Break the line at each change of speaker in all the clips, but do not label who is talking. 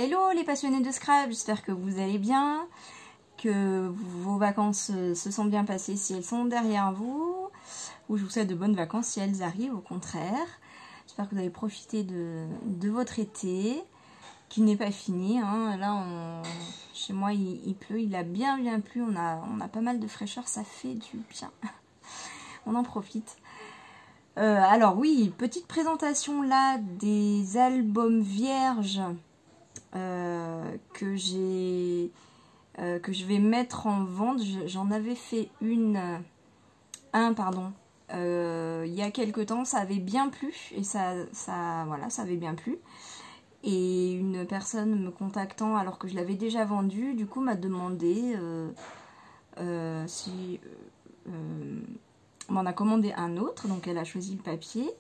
Hello les passionnés de Scrap, j'espère que vous allez bien, que vos vacances se sont bien passées si elles sont derrière vous, ou je vous souhaite de bonnes vacances si elles arrivent, au contraire. J'espère que vous avez profité de votre été, qui n'est pas fini. Hein. Là, chez moi, il pleut, il a bien plu, on a pas mal de fraîcheur, ça fait du bien. On en profite. Alors oui, petite présentation là des albums vierges que je vais mettre en vente. J'en avais fait il y a quelques temps, ça avait bien plu et ça avait bien plu. Et une personne me contactant alors que je l'avais déjà vendu, du coup m'a demandé si m'en a commandé un autre, donc elle a choisi le papier.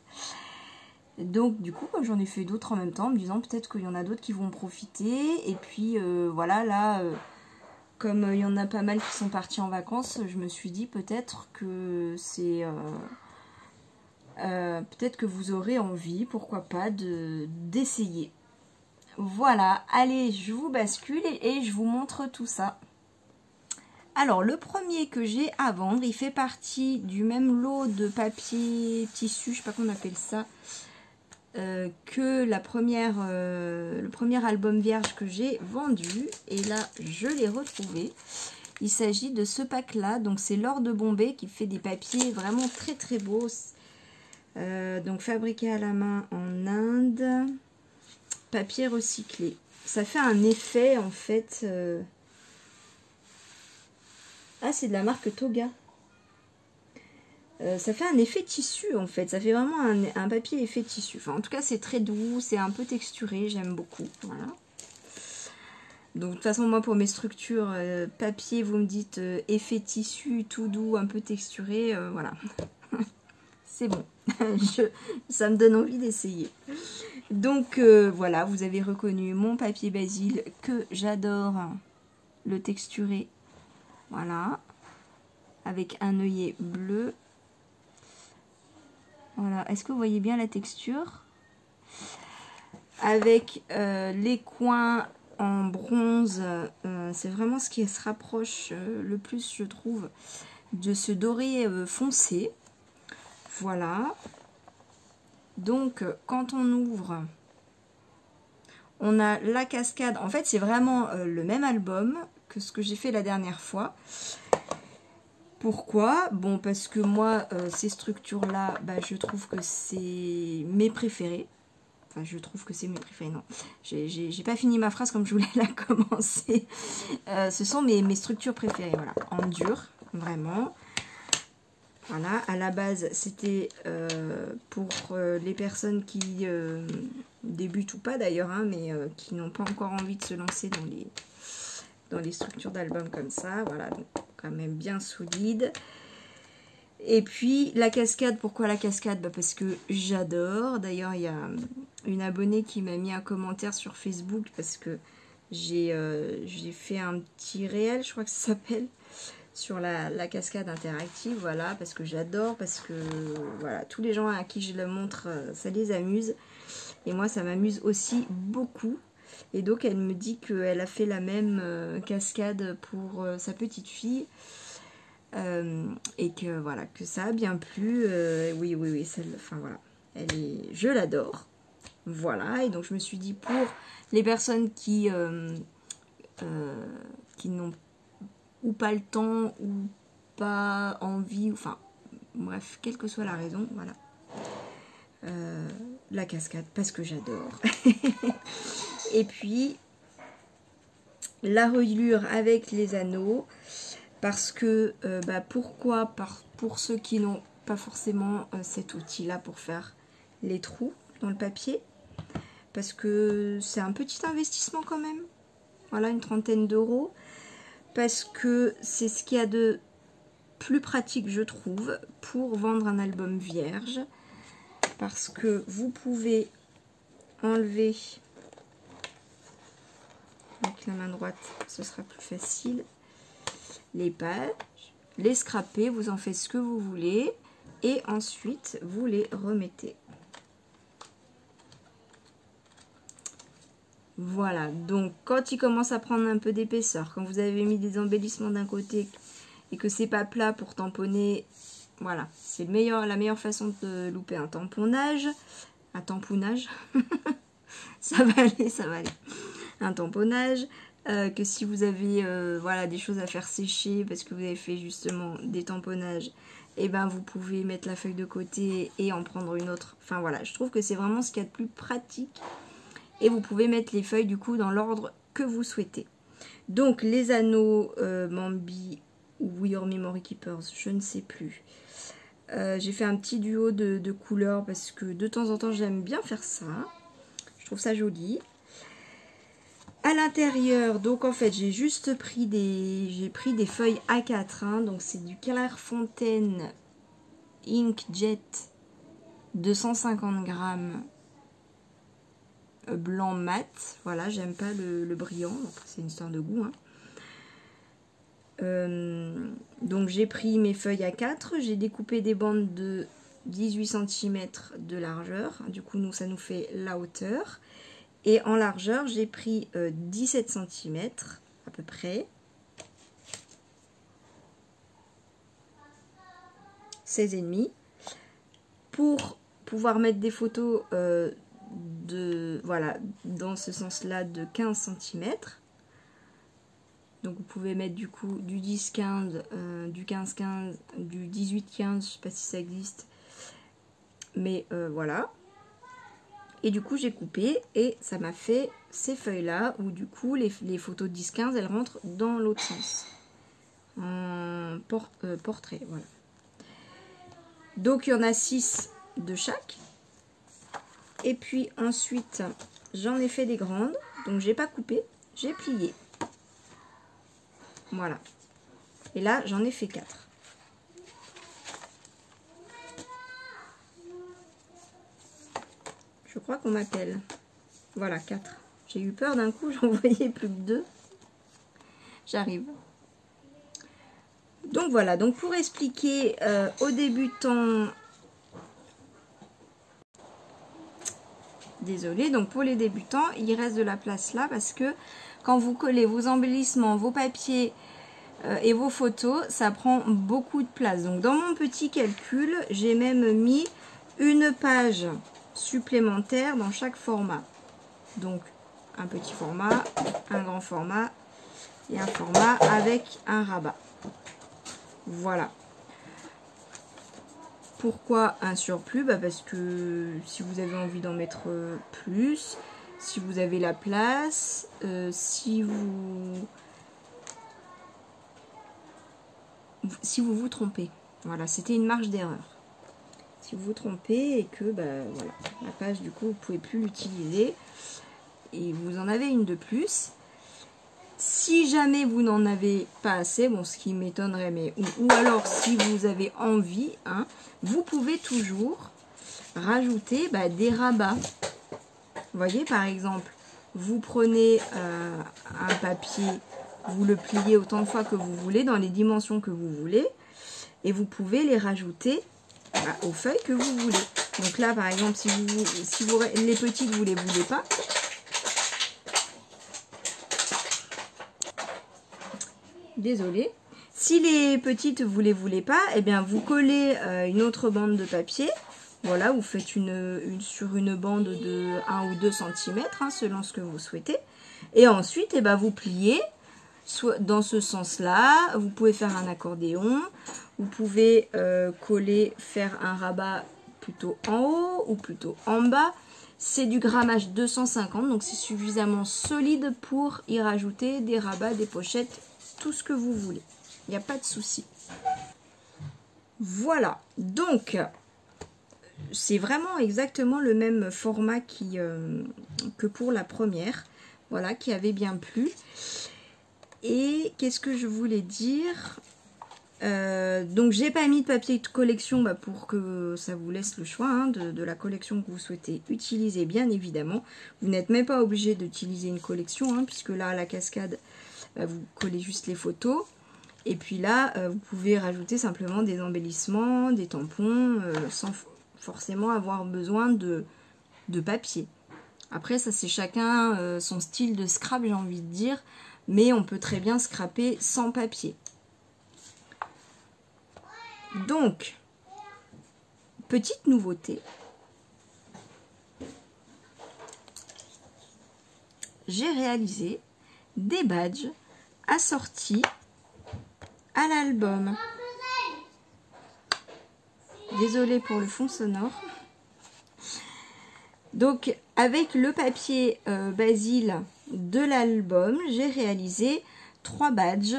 Donc du coup j'en ai fait d'autres en même temps, me disant peut-être qu'il y en a d'autres qui vont profiter. Et puis voilà, là comme il y en a pas mal qui sont partis en vacances, je me suis dit peut-être que c'est peut-être que vous aurez envie, pourquoi pas, d'essayer. Voilà, allez, je vous bascule et je vous montre tout ça. Alors, le premier que j'ai à vendre, il fait partie du même lot de papier tissu, je sais pas comment on appelle ça, que le premier album vierge que j'ai vendu. Et là, je l'ai retrouvé. Il s'agit de ce pack-là, donc c'est L'Or de Bombay qui fait des papiers vraiment très beaux. Donc fabriqué à la main en Inde, papier recyclé. Ça fait un effet en fait... Ah, c'est de la marque Toga. Ça fait un effet tissu en fait, ça fait vraiment un papier effet tissu. Enfin, en tout cas, c'est très doux, c'est un peu texturé, j'aime beaucoup. Voilà. Donc, de toute façon, moi pour mes structures papier, vous me dites effet tissu, tout doux, un peu texturé, voilà. C'est bon, ça me donne envie d'essayer. Donc, voilà, vous avez reconnu mon papier Basile que j'adore, le texturé. Voilà, avec un œillet bleu. Voilà, est-ce que vous voyez bien la texture? Avec les coins en bronze, c'est vraiment ce qui se rapproche le plus, je trouve, de ce doré foncé. Voilà. Donc, quand on ouvre, on a la cascade. En fait, c'est vraiment le même album que ce que j'ai fait la dernière fois. Pourquoi? Bon, parce que moi, ces structures-là, bah, je trouve que c'est mes préférées. Enfin, je trouve que c'est mes préférées, non. J'ai pas fini ma phrase comme je voulais la commencer. Ce sont mes structures préférées, voilà. En dur, vraiment. Voilà, à la base, c'était pour les personnes qui débutent ou pas d'ailleurs, hein, mais qui n'ont pas encore envie de se lancer dans les structures d'albums comme ça. Voilà, donc quand même bien solide. Et puis la cascade, pourquoi la cascade? Bah parce que j'adore. D'ailleurs, il y a une abonnée qui m'a mis un commentaire sur Facebook parce que j'ai fait un petit réel, je crois que ça s'appelle, sur la cascade interactive. Voilà, parce que j'adore, parce que voilà, tous les gens à qui je le montre, ça les amuse. Et moi, ça m'amuse aussi beaucoup. Et donc, elle me dit qu'elle a fait la même cascade pour sa petite fille. Et que voilà, que ça a bien plu. Oui, enfin voilà. Je l'adore. Voilà, et donc je me suis dit, pour les personnes qui n'ont ou pas le temps, ou pas envie, enfin, bref, quelle que soit la raison, voilà. La cascade, parce que j'adore. Et puis, la reliure avec les anneaux, parce que, pourquoi? Pour ceux qui n'ont pas forcément cet outil-là pour faire les trous dans le papier, parce que c'est un petit investissement quand même. Voilà, une trentaine d'euros, parce que c'est ce qu'il y a de plus pratique, je trouve, pour vendre un album vierge, parce que vous pouvez enlever avec la main droite, ce sera plus facile, les pages, les scraper, vous en faites ce que vous voulez, et ensuite vous les remettez. Voilà, donc quand il commence à prendre un peu d'épaisseur, quand vous avez mis des embellissements d'un côté et que c'est pas plat pour tamponner, voilà, c'est la meilleure façon de louper un tamponnage. Un tamponnage, ça va aller, ça va aller. Un tamponnage, que si vous avez voilà, des choses à faire sécher parce que vous avez fait justement des tamponnages, et ben vous pouvez mettre la feuille de côté et en prendre une autre. Enfin voilà, je trouve que c'est vraiment ce qu'il y a de plus pratique. Et vous pouvez mettre les feuilles du coup dans l'ordre que vous souhaitez. Donc les anneaux Mambi ou We Are Memory Keepers, je ne sais plus. J'ai fait un petit duo de couleurs parce que de temps en temps j'aime bien faire ça. Je trouve ça joli. À l'intérieur, donc en fait j'ai juste pris des feuilles A4. Hein, donc c'est du Clairefontaine Inkjet 250 grammes. Blanc mat, voilà, j'aime pas le brillant, c'est une histoire de goût. Hein. Donc j'ai pris mes feuilles à 4, j'ai découpé des bandes de 18 cm de largeur, du coup ça nous fait la hauteur. Et en largeur, j'ai pris 17 cm à peu près. 16,5 pour pouvoir mettre des photos voilà, dans ce sens-là de 15 cm. Donc vous pouvez mettre du coup du 10-15, du 15-15, du 18-15, je sais pas si ça existe. Mais voilà. Et du coup j'ai coupé et ça m'a fait ces feuilles-là où du coup les photos de 10-15 elles rentrent dans l'autre sens. En portrait, voilà. Donc il y en a 6 de chaque. Et puis ensuite, j'en ai fait des grandes. Donc j'ai pas coupé, j'ai plié. Voilà. Et là, j'en ai fait 4. Je crois qu'on m'appelle. Voilà, 4. J'ai eu peur d'un coup, j'en voyais plus que 2. J'arrive. Donc voilà, donc pour expliquer aux débutants... Désolée, donc pour les débutants, il reste de la place là parce que quand vous collez vos embellissements, vos papiers et vos photos, ça prend beaucoup de place. Donc dans mon petit calcul, j'ai même mis une page supplémentaire dans chaque format. Donc un petit format, un grand format et un format avec un rabat. Voilà. Pourquoi un surplus? Parce que si vous avez envie d'en mettre plus, si vous avez la place, si vous vous trompez. Voilà, c'était une marge d'erreur. Si vous vous trompez et que voilà, la page du coup vous pouvez plus l'utiliser et vous en avez une de plus. Si jamais vous n'en avez pas assez, bon, ce qui m'étonnerait, mais ou alors si vous avez envie, hein, vous pouvez toujours rajouter des rabats. Vous voyez, par exemple, vous prenez un papier, vous le pliez autant de fois que vous voulez, dans les dimensions que vous voulez, et vous pouvez les rajouter aux feuilles que vous voulez. Donc là, par exemple, si les petites, vous les voulez pas, désolée. Si les petites vous les voulez pas, eh bien vous collez une autre bande de papier. Voilà, vous faites sur une bande de 1 ou 2 cm, hein, selon ce que vous souhaitez. Et ensuite, vous pliez soit dans ce sens-là. Vous pouvez faire un accordéon. Vous pouvez faire un rabat plutôt en haut ou plutôt en bas. C'est du grammage 250, donc c'est suffisamment solide pour y rajouter des rabats, des pochettes, tout ce que vous voulez. Il n'y a pas de souci. Voilà, donc c'est vraiment exactement le même format que pour la première. Voilà, qui avait bien plu. Et qu'est-ce que je voulais dire? Donc j'ai pas mis de papier de collection pour que ça vous laisse le choix, hein, de la collection que vous souhaitez utiliser, bien évidemment. Vous n'êtes même pas obligé d'utiliser une collection, hein, puisque là, à la cascade, vous collez juste les photos. Et puis là, vous pouvez rajouter simplement des embellissements, des tampons, sans forcément avoir besoin de papier. Après, ça c'est chacun son style de scrap, j'ai envie de dire. Mais on peut très bien scraper sans papier. Donc, petite nouveauté. J'ai réalisé des badges assortis à l'album. Désolée pour le fond sonore. Donc, avec le papier Basile de l'album, j'ai réalisé 3 badges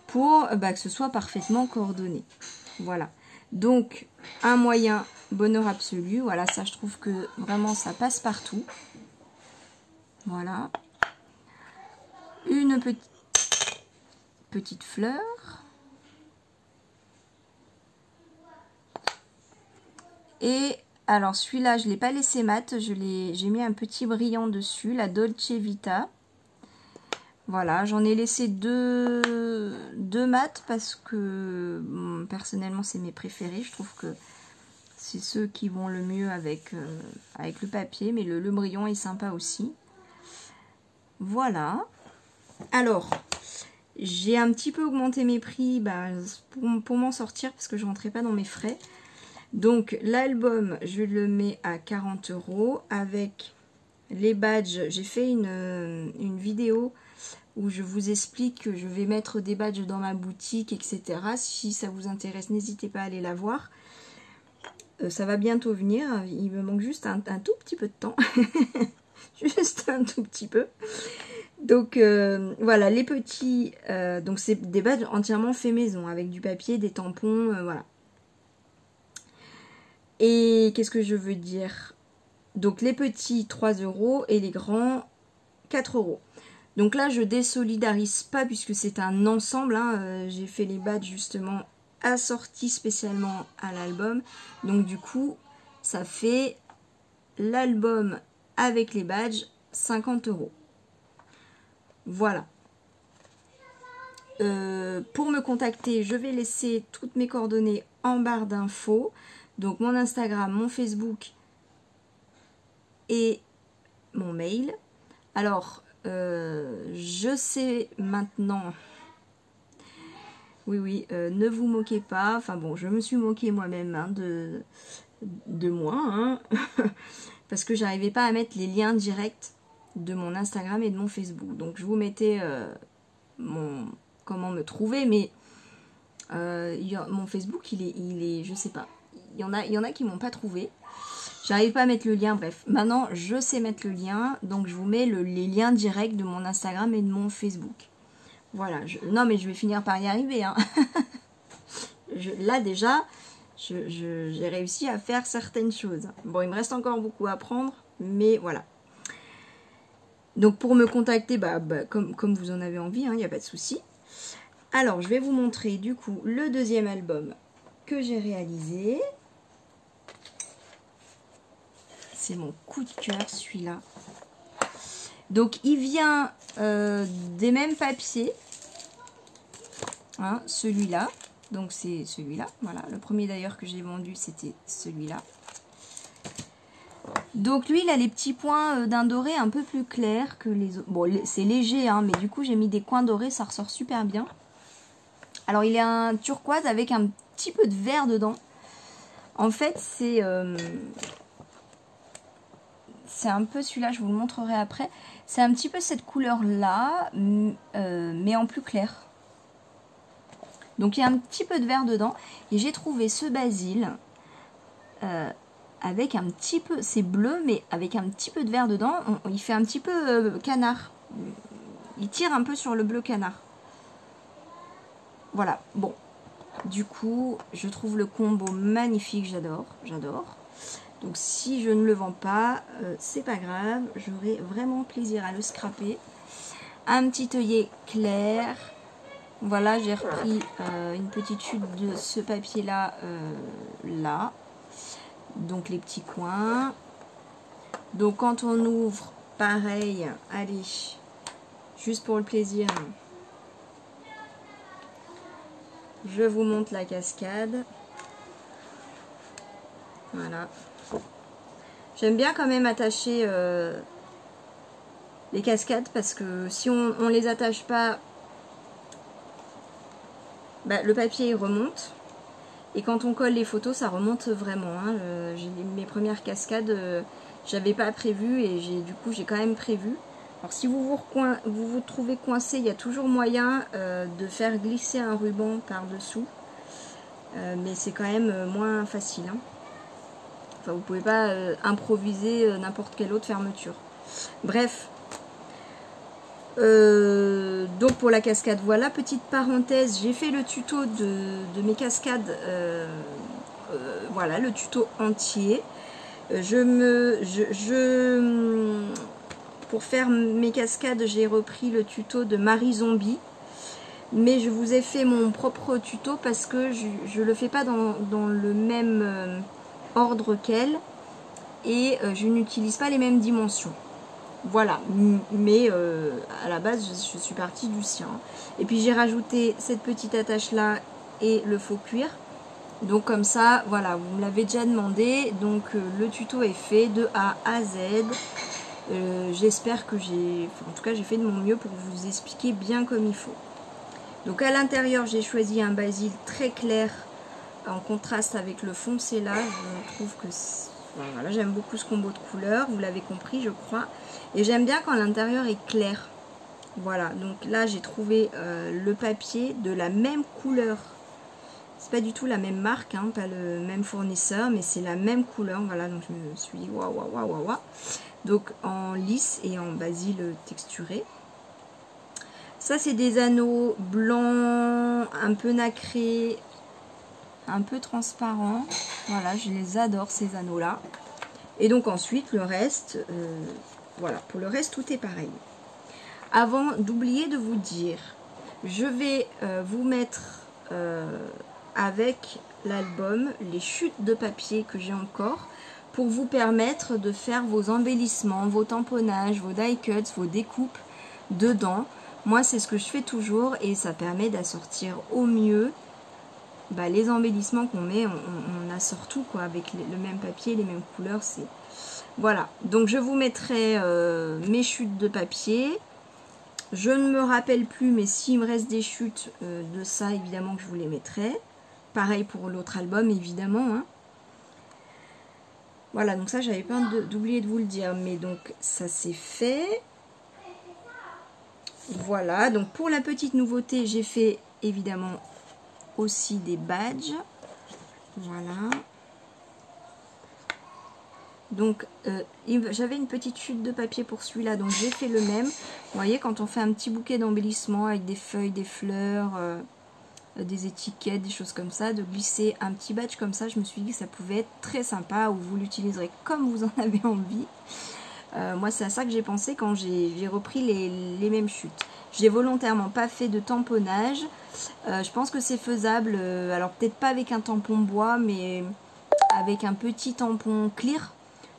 pour que ce soit parfaitement coordonné. Voilà. Donc, un moyen bonheur absolu. Voilà, ça, je trouve que vraiment, ça passe partout. Voilà. Une petite fleur. Et alors celui-là, je ne l'ai pas laissé mat, j'ai mis un petit brillant dessus, la Dolce Vita. Voilà, j'en ai laissé deux mat parce que bon, personnellement c'est mes préférés. Je trouve que c'est ceux qui vont le mieux avec le papier, mais le brillant est sympa aussi. Voilà. Alors, j'ai un petit peu augmenté mes prix pour m'en sortir parce que je ne rentrais pas dans mes frais. Donc l'album, je le mets à 40 € avec les badges. J'ai fait une vidéo où je vous explique que je vais mettre des badges dans ma boutique, etc. Si ça vous intéresse, n'hésitez pas à aller la voir. Ça va bientôt venir. Il me manque juste un tout petit peu de temps. Juste un tout petit peu. Donc voilà, les petits... donc c'est des badges entièrement fait maison avec du papier, des tampons, voilà. Et qu'est-ce que je veux dire? Donc les petits 3 € et les grands 4 €. Donc là je désolidarise pas puisque c'est un ensemble. Hein. J'ai fait les badges justement assortis spécialement à l'album. Donc du coup ça fait l'album avec les badges 50 €. Voilà. Pour me contacter, je vais laisser toutes mes coordonnées en barre d'infos. Donc mon Instagram, mon Facebook et mon mail. Alors, je sais maintenant... Oui, ne vous moquez pas. Enfin bon, je me suis moquée moi-même hein, de moi. Hein, parce que j'arrivais pas à mettre les liens directs de mon Instagram et de mon Facebook. Donc je vous mettais comment me trouver. Mais mon Facebook, il est je sais pas. Il y en a qui m'ont pas trouvé. J'arrive pas à mettre le lien, bref. Maintenant, je sais mettre le lien. Donc, je vous mets les liens directs de mon Instagram et de mon Facebook. Voilà. Non, mais je vais finir par y arriver. Hein. Là, déjà, j'ai réussi à faire certaines choses. Bon, il me reste encore beaucoup à apprendre. Mais voilà. Donc, pour me contacter, comme vous en avez envie, il n'y a pas de souci. Alors, je vais vous montrer, du coup, le deuxième album que j'ai réalisé. C'est mon coup de cœur, celui-là. Donc, il vient des mêmes papiers. Hein, celui-là. Donc, c'est celui-là. Voilà. Le premier, d'ailleurs, que j'ai vendu, c'était celui-là. Donc, lui, il a les petits points d'un doré un peu plus clair que les autres. Bon, c'est léger, hein, mais du coup, j'ai mis des coins dorés. Ça ressort super bien. Alors, il est un turquoise avec un petit peu de vert dedans. En fait, c'est un peu celui-là, je vous le montrerai après. C'est un petit peu cette couleur-là, mais en plus clair. Donc il y a un petit peu de vert dedans. Et j'ai trouvé ce Basile avec un petit peu, c'est bleu, mais avec un petit peu de vert dedans. Il fait un petit peu canard. Il tire un peu sur le bleu canard. Voilà, bon. Du coup, je trouve le combo magnifique, j'adore. Donc si je ne le vends pas, c'est pas grave, j'aurai vraiment plaisir à le scraper. Un petit œillet clair. Voilà, j'ai repris une petite chute de ce papier-là, là. Donc les petits coins. Donc quand on ouvre, pareil, allez, juste pour le plaisir, je vous montre la cascade. Voilà. J'aime bien quand même attacher les cascades, parce que si on les attache pas, bah, le papier il remonte. Et quand on colle les photos, ça remonte vraiment. Hein. Mes premières cascades, j'avais pas prévu et du coup j'ai quand même prévu. Alors si vous vous trouvez coincé, il y a toujours moyen de faire glisser un ruban par-dessous. Mais c'est quand même moins facile. Hein. Enfin, vous pouvez pas improviser n'importe quelle autre fermeture. Bref. Donc pour la cascade, voilà, petite parenthèse, j'ai fait le tuto de mes cascades, voilà, le tuto entier. Pour faire mes cascades, j'ai repris le tuto de Marie Zombie, mais je vous ai fait mon propre tuto parce que je le fais pas dans le même ordre qu'elle et je n'utilise pas les mêmes dimensions. Voilà, mais à la base, je suis partie du sien. Et puis j'ai rajouté cette petite attache là et le faux cuir. Donc comme ça, voilà, vous me l'avez déjà demandé. Donc le tuto est fait de A à Z. J'espère que en tout cas, j'ai fait de mon mieux pour vous expliquer bien comme il faut. Donc à l'intérieur, j'ai choisi un basil très clair en contraste avec le foncé là. Je trouve que voilà, j'aime beaucoup ce combo de couleurs, vous l'avez compris je crois. Et j'aime bien quand l'intérieur est clair. Voilà, donc là j'ai trouvé le papier de la même couleur. C'est pas du tout la même marque, hein, pas le même fournisseur, mais c'est la même couleur. Voilà, donc je me suis dit waouh, waouh, waouh, waouh. Donc en lisse et en basil texturé. Ça c'est des anneaux blancs, un peu nacrés, un peu transparent. Voilà, je les adore ces anneaux là. Et donc ensuite le reste, voilà, pour le reste tout est pareil. Avant d'oublier de vous dire, je vais vous mettre avec l'album les chutes de papier que j'ai encore pour vous permettre de faire vos embellissements, vos tamponnages, vos die cuts, vos découpes dedans. Moi c'est ce que je fais toujours et ça permet d'assortir au mieux bah, les embellissements qu'on met, on assort tout quoi, avec le même papier, les mêmes couleurs, c'est... Voilà, donc je vous mettrai mes chutes de papier. Je ne me rappelle plus, mais s'il me reste des chutes de ça, évidemment que je vous les mettrai. Pareil pour l'autre album, évidemment. Hein. Voilà, donc ça, j'avais peur d'oublier de vous le dire, mais donc ça c'est fait. Voilà, donc pour la petite nouveauté, j'ai fait évidemment aussi des badges. Voilà. Donc j'avais une petite chute de papier pour celui-là, donc j'ai fait le même. Vous voyez, quand on fait un petit bouquet d'embellissement avec des feuilles, des fleurs, des étiquettes, des choses comme ça, de glisser un petit badge comme ça, je me suis dit que ça pouvait être très sympa, ou vous l'utiliserez comme vous en avez envie. Moi c'est à ça que j'ai pensé quand j'ai repris les mêmes chutes. J'ai volontairement pas fait de tamponnage. Je pense que c'est faisable, alors peut-être pas avec un tampon bois, mais avec un petit tampon clear.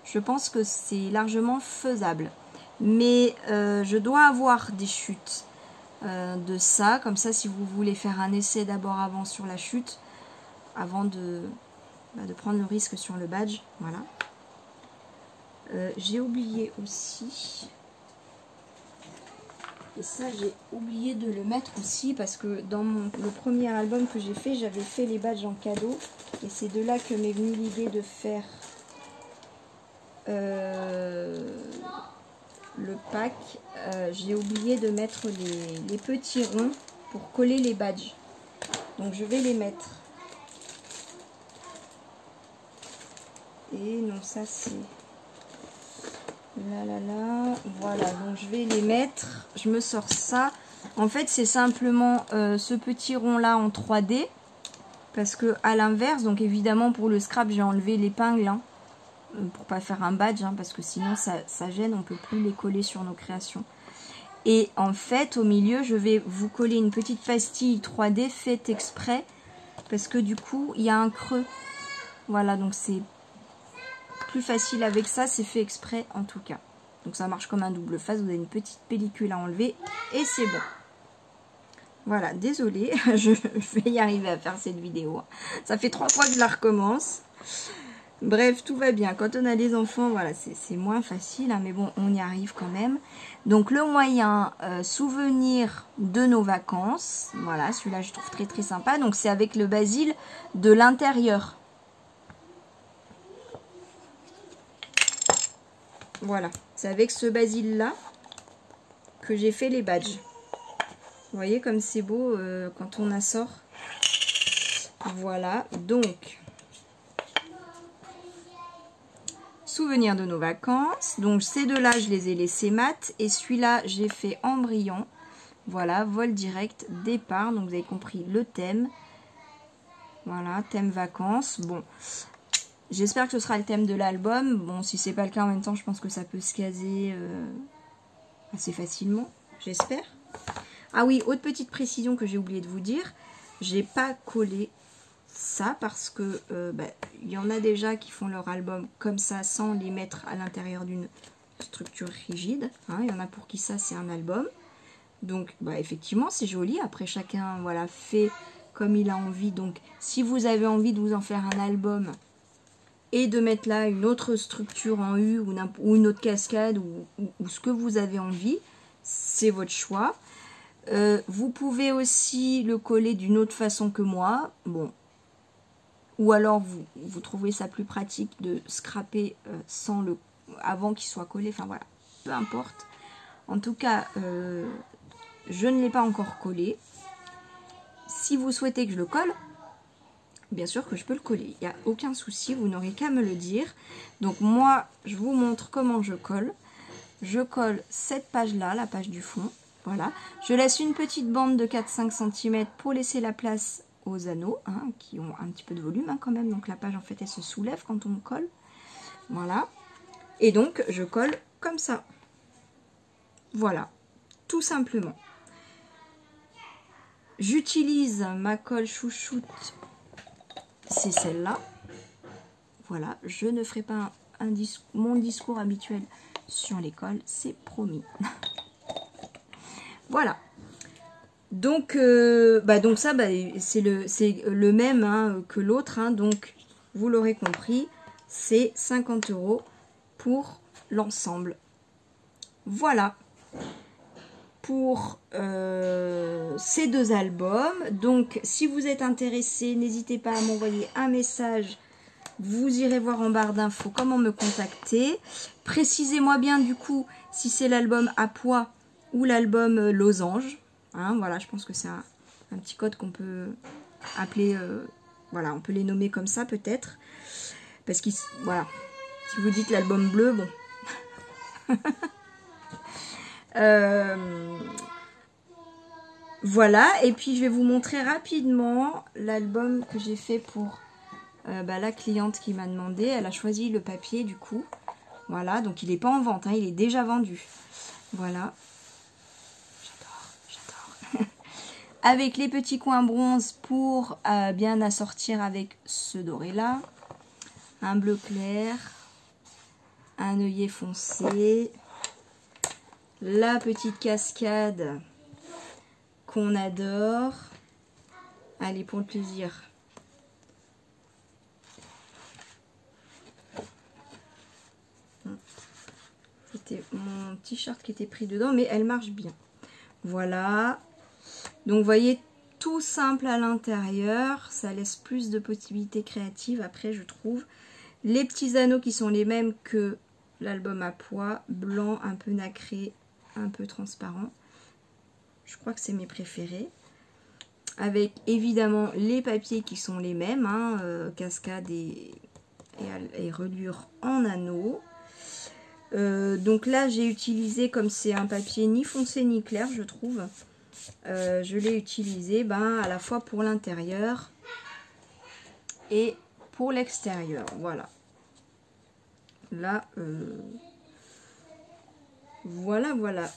Je pense que c'est largement faisable. Mais je dois avoir des chutes de ça. Comme ça, si vous voulez faire un essai d'abord avant sur la chute, avant de prendre le risque sur le badge. Voilà. J'ai oublié aussi... Et ça, j'ai oublié de le mettre aussi parce que dans le premier album que j'ai fait, j'avais fait les badges en cadeau. Et c'est de là que m'est venue l'idée de faire le pack. J'ai oublié de mettre les petits ronds pour coller les badges. Donc je vais les mettre. Et non, ça c'est... Là, voilà, donc je vais les mettre, je me sors ça. En fait, c'est simplement ce petit rond là en 3D. Parce que à l'inverse, donc évidemment pour le scrap, j'ai enlevé l'épingle. Hein, pour pas faire un badge, hein, parce que sinon ça gêne, on peut plus les coller sur nos créations. Et en fait, au milieu, je vais vous coller une petite pastille 3D faite exprès. Parce que du coup, il y a un creux. Voilà, donc c'est... plus facile avec ça, c'est fait exprès en tout cas. Donc ça marche comme un double face, vous avez une petite pellicule à enlever et c'est bon. Voilà, désolée, je vais y arriver à faire cette vidéo. Ça fait 3 fois que je la recommence. Bref, tout va bien. Quand on a des enfants, voilà, c'est moins facile, hein, mais bon, on y arrive quand même. Donc le moyen, souvenir de nos vacances. Voilà, celui-là je trouve très très sympa. Donc c'est avec le basil de l'intérieur. Voilà, c'est avec ce basil-là que j'ai fait les badges. Vous voyez comme c'est beau quand on assort. Voilà, donc... Souvenir de nos vacances. Donc ces deux-là, je les ai laissés mat. Et celui-là, j'ai fait en brillant. Voilà, vol direct, départ. Donc vous avez compris le thème. Voilà, thème vacances. Bon, j'espère que ce sera le thème de l'album. Bon, si c'est pas le cas en même temps, je pense que ça peut se caser assez facilement. J'espère. Ah oui, autre petite précision que j'ai oublié de vous dire. J'ai pas collé ça parce que il y en a déjà qui font leur album comme ça sans les mettre à l'intérieur d'une structure rigide, hein. Il y en a pour qui ça c'est un album, donc effectivement c'est joli. Après chacun voilà fait comme il a envie. Donc si vous avez envie de vous en faire un album et de mettre là une autre structure en U ou une autre cascade ou ce que vous avez envie, c'est votre choix. Vous pouvez aussi le coller d'une autre façon que moi, bon. Ou alors vous trouvez ça plus pratique de scraper avant qu'il soit collé. Enfin voilà, peu importe. En tout cas, je ne l'ai pas encore collé. Si vous souhaitez que je le colle, bien sûr que je peux le coller. Il n'y a aucun souci, vous n'aurez qu'à me le dire. Donc moi, je vous montre comment je colle. Je colle cette page-là, la page du fond. Voilà. Je laisse une petite bande de 4-5 cm pour laisser la place aux anneaux, hein, qui ont un petit peu de volume quand même. Donc la page en fait elle se soulève quand on colle. Voilà. Et donc je colle comme ça. Voilà. Tout simplement. J'utilise ma colle chouchoute. C'est celle-là. Voilà. Je ne ferai pas mon discours habituel sur les colles. C'est promis. Voilà. Donc ça, c'est le même hein, que l'autre. Hein, donc, vous l'aurez compris, c'est 50 € pour l'ensemble. Voilà. Pour ces deux albums. Donc, si vous êtes intéressé, n'hésitez pas à m'envoyer un message. Vous irez voir en barre d'infos comment me contacter. Précisez-moi bien, du coup, si c'est l'album à pois ou l'album losange. Hein, voilà, je pense que c'est un petit code qu'on peut appeler, voilà, on peut les nommer comme ça peut-être. Parce que, voilà, si vous dites l'album bleu, bon. Voilà, et puis je vais vous montrer rapidement l'album que j'ai fait pour la cliente qui m'a demandé. Elle a choisi le papier du coup. Voilà, donc il n'est pas en vente, hein, il est déjà vendu. Voilà. Avec les petits coins bronze pour bien assortir avec ce doré là. Un bleu clair. Un œillet foncé. La petite cascade qu'on adore. Allez, pour le plaisir. C'était mon t-shirt qui était pris dedans, mais elle marche bien. Voilà. Donc, vous voyez, tout simple à l'intérieur. Ça laisse plus de possibilités créatives, après, je trouve. Les petits anneaux qui sont les mêmes que l'album à pois. Blanc, un peu nacré, un peu transparent. Je crois que c'est mes préférés. Avec, évidemment, les papiers qui sont les mêmes. Hein, cascade et reliure en anneaux. Donc là, j'ai utilisé, comme c'est un papier ni foncé ni clair, je trouve... je l'ai utilisé à la fois pour l'intérieur et pour l'extérieur. Voilà. Là, voilà.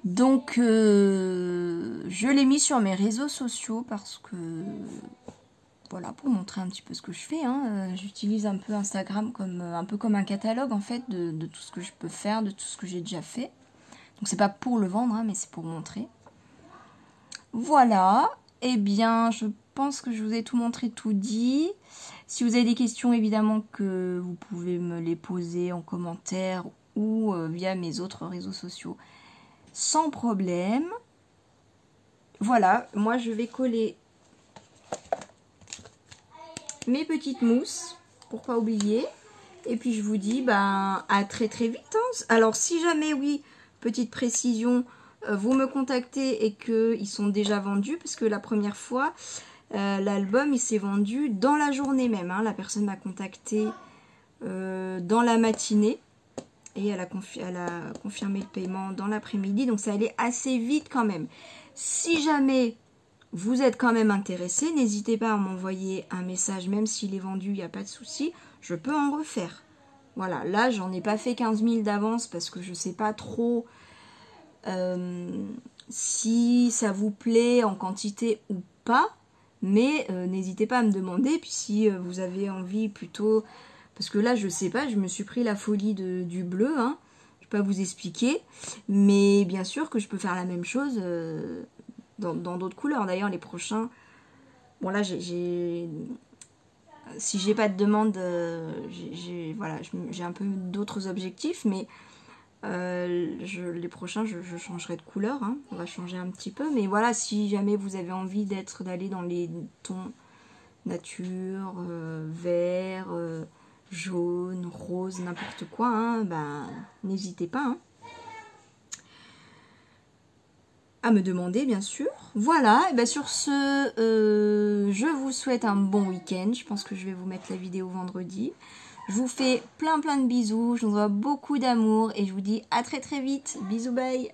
Donc, je l'ai mis sur mes réseaux sociaux parce que, voilà, pour montrer un petit peu ce que je fais. Hein. J'utilise un peu Instagram un peu comme un catalogue, en fait, de tout ce que je peux faire, de tout ce que j'ai déjà fait. Donc, c'est pas pour le vendre, hein, mais c'est pour montrer. Voilà. eh bien, je pense que je vous ai tout montré, tout dit. Si vous avez des questions, évidemment que vous pouvez me les poser en commentaire ou via mes autres réseaux sociaux, sans problème. Voilà, moi je vais coller mes petites mousses, pour pas oublier. Et puis je vous dis à très très vite. Hein. Alors si jamais, oui, petite précision, vous me contactez et qu'ils sont déjà vendus, parce que la première fois, l'album il s'est vendu dans la journée même. Hein. La personne m'a contacté dans la matinée et elle a confirmé le paiement dans l'après-midi. Donc ça allait assez vite quand même. Si jamais vous êtes quand même intéressé, n'hésitez pas à m'envoyer un message, même s'il est vendu, il n'y a pas de souci, je peux en refaire. Voilà, là j'en ai pas fait 15 000 d'avance parce que je sais pas trop si ça vous plaît en quantité ou pas, mais n'hésitez pas à me demander. Puis si vous avez envie plutôt, parce que là je sais pas, je me suis pris la folie du bleu, hein. Je peux pas vous expliquer, mais bien sûr que je peux faire la même chose dans d'autres couleurs. D'ailleurs les prochains, bon là si j'ai pas de demande, voilà, j'ai un peu d'autres objectifs, mais les prochains je changerai de couleur, hein. On va changer un petit peu, mais voilà, si jamais vous avez envie d'aller dans les tons nature, vert, jaune, rose, n'importe quoi, hein, n'hésitez pas, hein, à me demander, bien sûr. Voilà, et sur ce, je vous souhaite un bon week-end. Je pense que je vais vous mettre la vidéo vendredi. Je vous fais plein de bisous, je vous envoie beaucoup d'amour et je vous dis à très très vite. Bisous, bye.